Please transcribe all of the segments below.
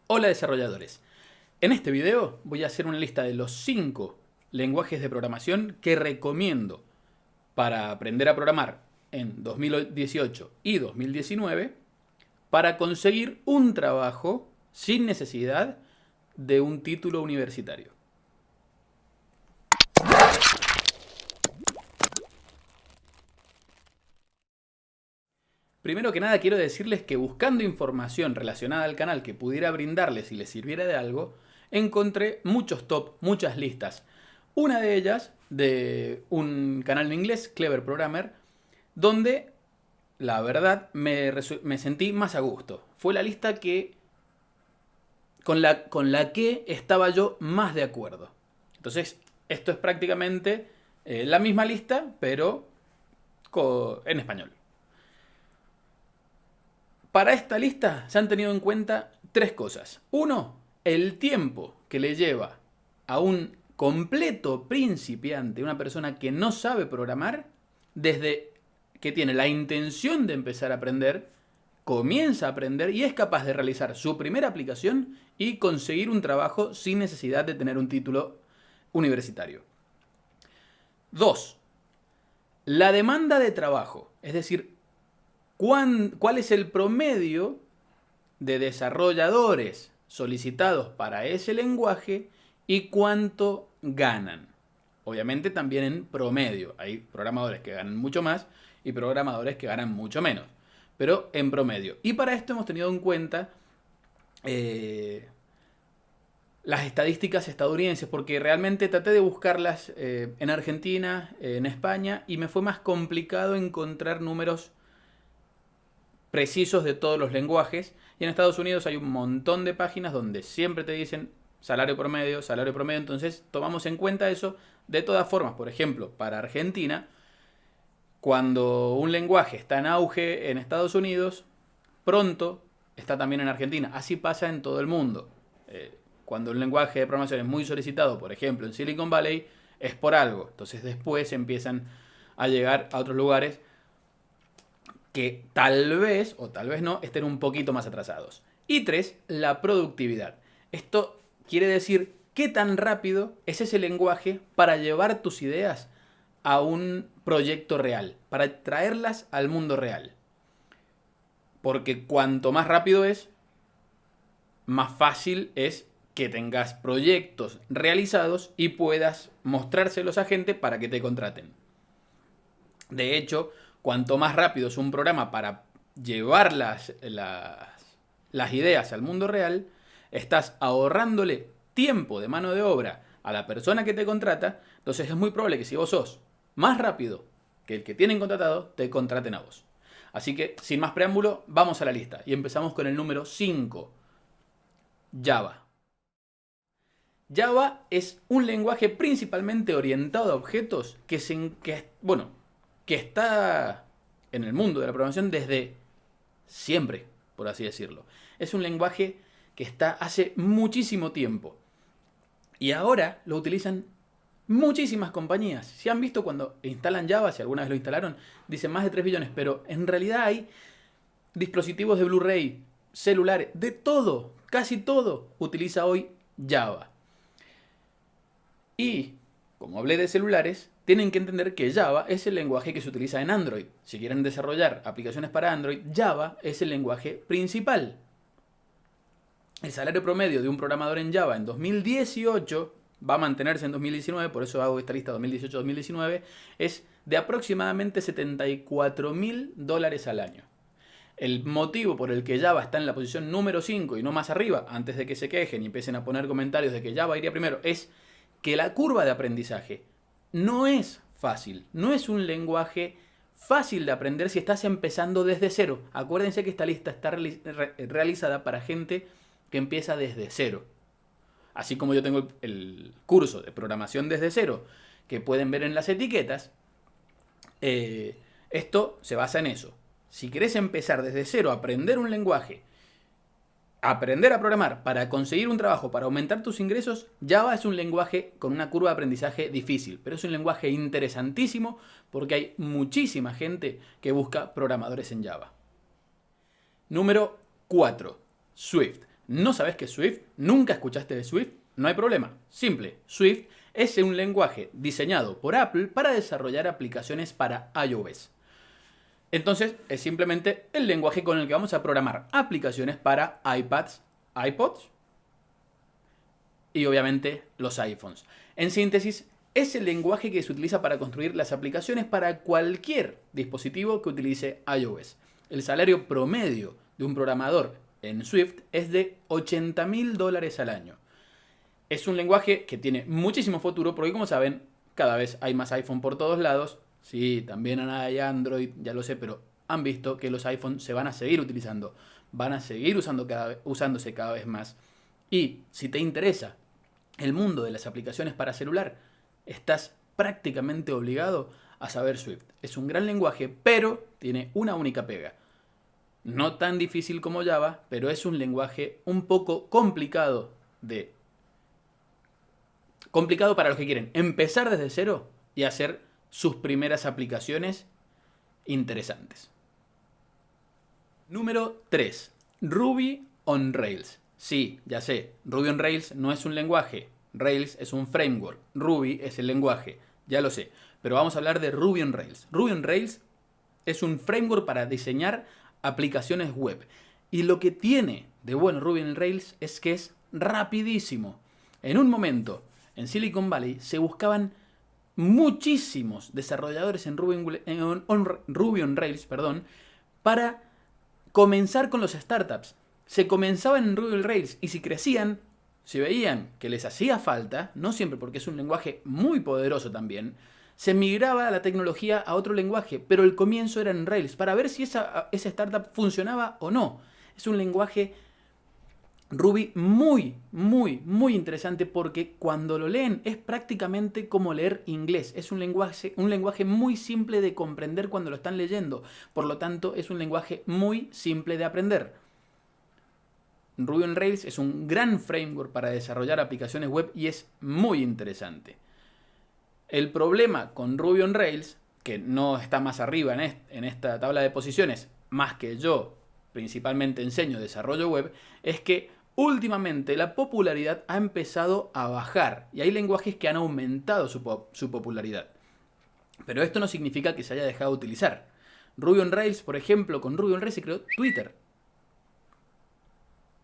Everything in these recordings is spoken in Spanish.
Hola desarrolladores. En este video voy a hacer una lista de los 5 lenguajes de programación que recomiendo para aprender a programar en 2018 y 2019 para conseguir un trabajo sin necesidad de un título universitario. Primero que nada quiero decirles que buscando información relacionada al canal que pudiera brindarles y les sirviera de algo, encontré muchos top, muchas listas. Una de ellas de un canal en inglés, Clever Programmer, donde la verdad me sentí más a gusto. Fue la lista con la que estaba yo más de acuerdo. Entonces, esto es prácticamente la misma lista, pero en español. Para esta lista se han tenido en cuenta 3 cosas. Uno, el tiempo que le lleva a un completo principiante, una persona que no sabe programar, desde que tiene la intención de empezar a aprender, comienza a aprender y es capaz de realizar su primera aplicación y conseguir un trabajo sin necesidad de tener un título universitario. 2. La demanda de trabajo, es decir, ¿cuál es el promedio de desarrolladores solicitados para ese lenguaje y cuánto ganan? Obviamente también en promedio. Hay programadores que ganan mucho más y programadores que ganan mucho menos. Pero en promedio. Y para esto hemos tenido en cuenta las estadísticas estadounidenses, porque realmente traté de buscarlas en Argentina, en España, y me fue más complicado encontrar números precisos de todos los lenguajes. Y en Estados Unidos hay un montón de páginas donde siempre te dicen salario promedio, entonces tomamos en cuenta eso. De todas formas, por ejemplo, para Argentina, cuando un lenguaje está en auge en Estados Unidos, pronto está también en Argentina. Así pasa en todo el mundo. Cuando un lenguaje de programación es muy solicitado, por ejemplo, en Silicon Valley, es por algo. Entonces después empiezan a llegar a otros lugares que tal vez, o tal vez no, estén un poquito más atrasados. Y 3, la productividad. Esto quiere decir qué tan rápido es ese lenguaje para llevar tus ideas a un proyecto real, para traerlas al mundo real. Porque cuanto más rápido es, más fácil es que tengas proyectos realizados y puedas mostrárselos a gente para que te contraten. De hecho, cuanto más rápido es un programa para llevar las ideas al mundo real, estás ahorrándole tiempo de mano de obra a la persona que te contrata. Entonces es muy probable que si vos sos más rápido que el que tienen contratado, te contraten a vos. Así que, sin más preámbulo, vamos a la lista. Y empezamos con el número 5, Java. Java es un lenguaje principalmente orientado a objetos que está en el mundo de la programación desde siempre, por así decirlo. Es un lenguaje que está hace muchísimo tiempo. Y ahora lo utilizan muchísimas compañías. Si han visto cuando instalan Java, si alguna vez lo instalaron, dicen más de 3 billones, pero en realidad hay dispositivos de Blu-ray, celulares, de todo, casi todo utiliza hoy Java. Y, como hablé de celulares, tienen que entender que Java es el lenguaje que se utiliza en Android. Si quieren desarrollar aplicaciones para Android, Java es el lenguaje principal. El salario promedio de un programador en Java en 2018 va a mantenerse en 2019, por eso hago esta lista 2018-2019, es de aproximadamente $74.000 al año. El motivo por el que Java está en la posición número 5 y no más arriba, antes de que se quejen y empiecen a poner comentarios de que Java iría primero, es que la curva de aprendizaje no es fácil, no es un lenguaje fácil de aprender si estás empezando desde cero. Acuérdense que esta lista está realizada para gente que empieza desde cero. Así como yo tengo el curso de programación desde cero, que pueden ver en las etiquetas, esto se basa en eso. Si querés empezar desde cero a aprender un lenguaje, aprender a programar para conseguir un trabajo, para aumentar tus ingresos, Java es un lenguaje con una curva de aprendizaje difícil, pero es un lenguaje interesantísimo porque hay muchísima gente que busca programadores en Java. Número 4. Swift. ¿No sabes qué es Swift? ¿Nunca escuchaste de Swift? No hay problema. Simple. Swift es un lenguaje diseñado por Apple para desarrollar aplicaciones para iOS. Entonces, es simplemente el lenguaje con el que vamos a programar aplicaciones para iPads, iPods y obviamente los iPhones. En síntesis, es el lenguaje que se utiliza para construir las aplicaciones para cualquier dispositivo que utilice iOS. El salario promedio de un programador en Swift es de $80.000 al año. Es un lenguaje que tiene muchísimo futuro porque, como saben, cada vez hay más iPhone por todos lados. Sí, también hay Android, ya lo sé, pero han visto que los iPhones se van a seguir utilizando. Van a seguir usándose cada vez más. Y si te interesa el mundo de las aplicaciones para celular, estás prácticamente obligado a saber Swift. Es un gran lenguaje, pero tiene una única pega. No tan difícil como Java, pero es un lenguaje un poco complicado para los que quieren empezar desde cero y hacer sus primeras aplicaciones interesantes. Número 3. Ruby on Rails. Sí, ya sé, Ruby on Rails no es un lenguaje. Rails es un framework. Ruby es el lenguaje. Ya lo sé. Pero vamos a hablar de Ruby on Rails. Ruby on Rails es un framework para diseñar aplicaciones web. Y lo que tiene de bueno Ruby on Rails es que es rapidísimo. En un momento, en Silicon Valley, se buscaban muchísimos desarrolladores en Ruby on Rails, para comenzar con los startups. Se comenzaban en Ruby on Rails y si crecían, si veían que les hacía falta, no siempre porque es un lenguaje muy poderoso también, se migraba la tecnología a otro lenguaje, pero el comienzo era en Rails para ver si esa startup funcionaba o no. Es un lenguaje Ruby muy, muy, muy interesante porque cuando lo leen es prácticamente como leer inglés. Es un lenguaje muy simple de comprender cuando lo están leyendo. Por lo tanto, es un lenguaje muy simple de aprender. Ruby on Rails es un gran framework para desarrollar aplicaciones web y es muy interesante. El problema con Ruby on Rails, que no está más arriba en esta tabla de posiciones, más que yo principalmente enseño desarrollo web, es que últimamente la popularidad ha empezado a bajar y hay lenguajes que han aumentado su popularidad. Pero esto no significa que se haya dejado de utilizar. Ruby on Rails, por ejemplo, con Ruby on Rails se creó Twitter.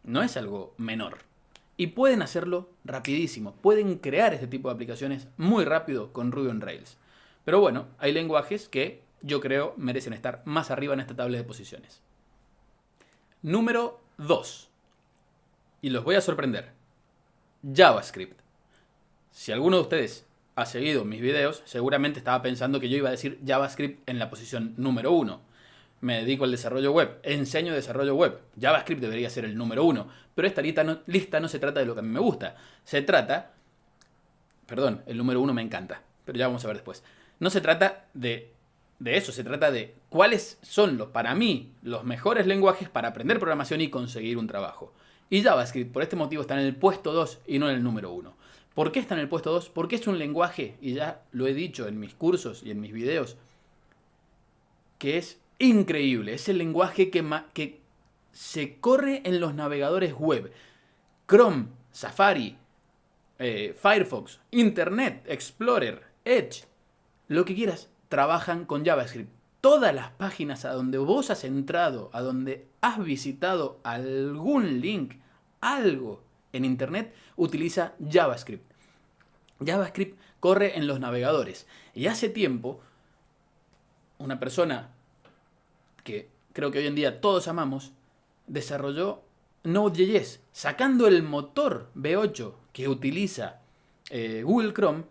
No es algo menor. Y pueden hacerlo rapidísimo. Pueden crear este tipo de aplicaciones muy rápido con Ruby on Rails. Pero bueno, hay lenguajes que yo creo merecen estar más arriba en esta tabla de posiciones. Número 2. Y los voy a sorprender. JavaScript. Si alguno de ustedes ha seguido mis videos, seguramente estaba pensando que yo iba a decir JavaScript en la posición número 1. Me dedico al desarrollo web, enseño desarrollo web. JavaScript debería ser el número 1. Pero esta lista no se trata de lo que a mí me gusta. El número 1 me encanta, pero ya vamos a ver después. No se trata de eso, se trata de cuáles son para mí los mejores lenguajes para aprender programación y conseguir un trabajo. Y JavaScript, por este motivo, está en el puesto 2 y no en el número 1. ¿Por qué está en el puesto 2? Porque es un lenguaje, y ya lo he dicho en mis cursos y en mis videos, que es increíble. Es el lenguaje que se corre en los navegadores web. Chrome, Safari, Firefox, Internet Explorer, Edge, lo que quieras, trabajan con JavaScript. Todas las páginas a donde vos has entrado, a donde has visitado algún link, algo en Internet, utiliza JavaScript. JavaScript corre en los navegadores. Y hace tiempo, una persona que creo que hoy en día todos amamos, desarrolló Node.js, sacando el motor V8 que utiliza Google Chrome,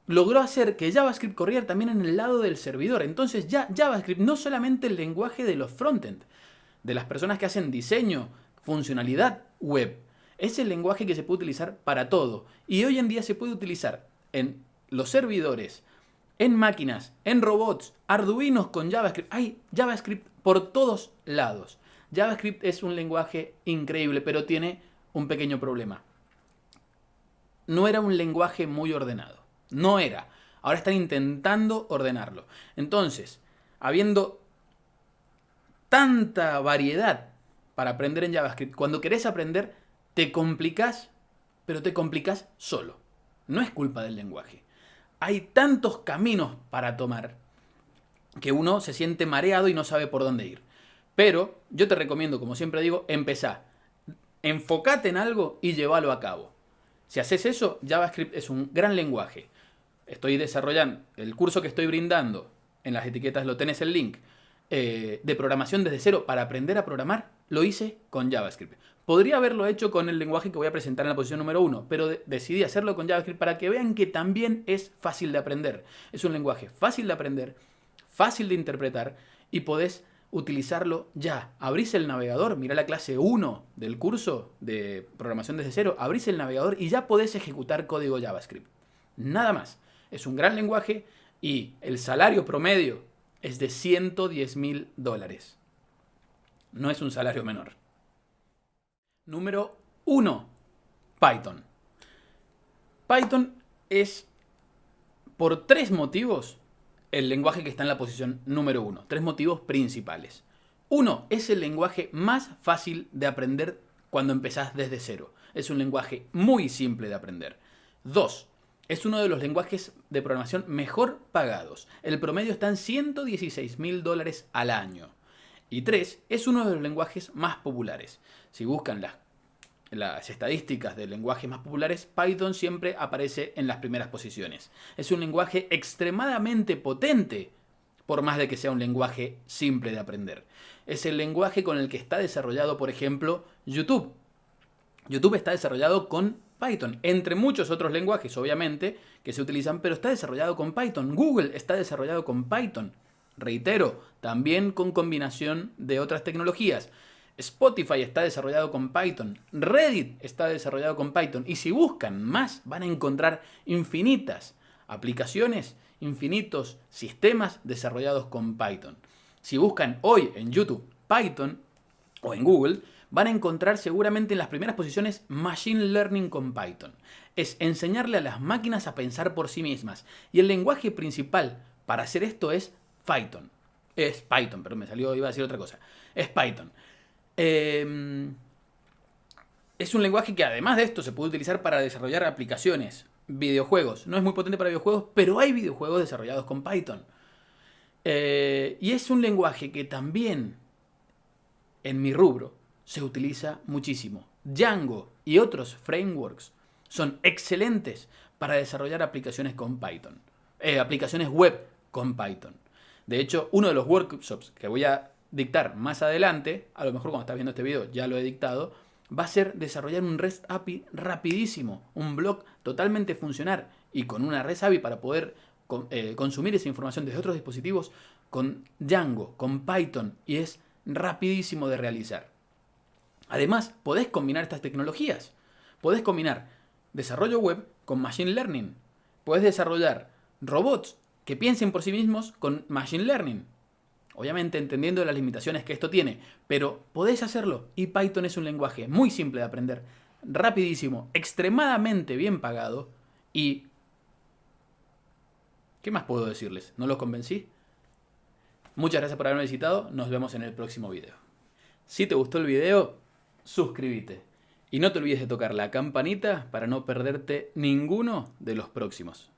logró hacer que JavaScript corriera también en el lado del servidor. Entonces ya JavaScript no solamente el lenguaje de los frontend, de las personas que hacen diseño, funcionalidad web, es el lenguaje que se puede utilizar para todo. Y hoy en día se puede utilizar en los servidores, en máquinas, en robots, arduinos con JavaScript. Hay JavaScript por todos lados. JavaScript es un lenguaje increíble, pero tiene un pequeño problema. No era un lenguaje muy ordenado. No era. Ahora están intentando ordenarlo. Entonces, habiendo tanta variedad para aprender en JavaScript, cuando querés aprender, te complicás, pero te complicás solo. No es culpa del lenguaje. Hay tantos caminos para tomar que uno se siente mareado y no sabe por dónde ir. Pero yo te recomiendo, como siempre digo, empezá. Enfócate en algo y llévalo a cabo. Si haces eso, JavaScript es un gran lenguaje. Estoy desarrollando el curso que estoy brindando. En las etiquetas lo tenés el link. De programación desde cero para aprender a programar, lo hice con JavaScript. Podría haberlo hecho con el lenguaje que voy a presentar en la posición número 1, pero decidí hacerlo con JavaScript para que vean que también es fácil de aprender. Es un lenguaje fácil de aprender, fácil de interpretar y podés utilizarlo ya. Abrís el navegador, mirá la clase 1 del curso de programación desde cero, abrís el navegador y ya podés ejecutar código JavaScript. Nada más. Es un gran lenguaje y el salario promedio es de $110.000. No es un salario menor. Número 1. Python. Python es, por 3 motivos, el lenguaje que está en la posición número 1. 3 motivos principales. 1. Es el lenguaje más fácil de aprender cuando empezás desde cero. Es un lenguaje muy simple de aprender. 2. Es uno de los lenguajes de programación mejor pagados. El promedio está en $116.000 al año. Y 3. Es uno de los lenguajes más populares. Si buscan las estadísticas de lenguajes más populares, Python siempre aparece en las primeras posiciones. Es un lenguaje extremadamente potente, por más de que sea un lenguaje simple de aprender. Es el lenguaje con el que está desarrollado, por ejemplo, YouTube. YouTube está desarrollado con Python, entre muchos otros lenguajes, obviamente, que se utilizan, pero está desarrollado con Python. Google está desarrollado con Python. Reitero, también con combinación de otras tecnologías. Spotify está desarrollado con Python. Reddit está desarrollado con Python. Y si buscan más, van a encontrar infinitas aplicaciones, infinitos sistemas desarrollados con Python. Si buscan hoy en YouTube Python o en Google, van a encontrar seguramente en las primeras posiciones Machine Learning con Python. Es enseñarle a las máquinas a pensar por sí mismas. Y el lenguaje principal para hacer esto es Python. Es Python, pero me salió, iba a decir otra cosa. Es Python. Es un lenguaje que además de esto se puede utilizar para desarrollar aplicaciones, videojuegos. No es muy potente para videojuegos, pero hay videojuegos desarrollados con Python. Y es un lenguaje que también, en mi rubro, se utiliza muchísimo. Django y otros frameworks son excelentes para desarrollar aplicaciones con Python. Aplicaciones web con Python. De hecho, uno de los workshops que voy a dictar más adelante, a lo mejor cuando estás viendo este video ya lo he dictado, va a ser desarrollar un REST API rapidísimo, un blog totalmente funcional y con una REST API para poder consumir esa información desde otros dispositivos con Django, con Python, y es rapidísimo de realizar. Además, podés combinar estas tecnologías. Podés combinar desarrollo web con Machine Learning. Podés desarrollar robots que piensen por sí mismos con Machine Learning. Obviamente entendiendo las limitaciones que esto tiene, pero podés hacerlo. Y Python es un lenguaje muy simple de aprender, rapidísimo, extremadamente bien pagado y... ¿qué más puedo decirles? ¿No los convencí? Muchas gracias por haberme visitado. Nos vemos en el próximo video. Si te gustó el video, suscríbete. Y no te olvides de tocar la campanita para no perderte ninguno de los próximos.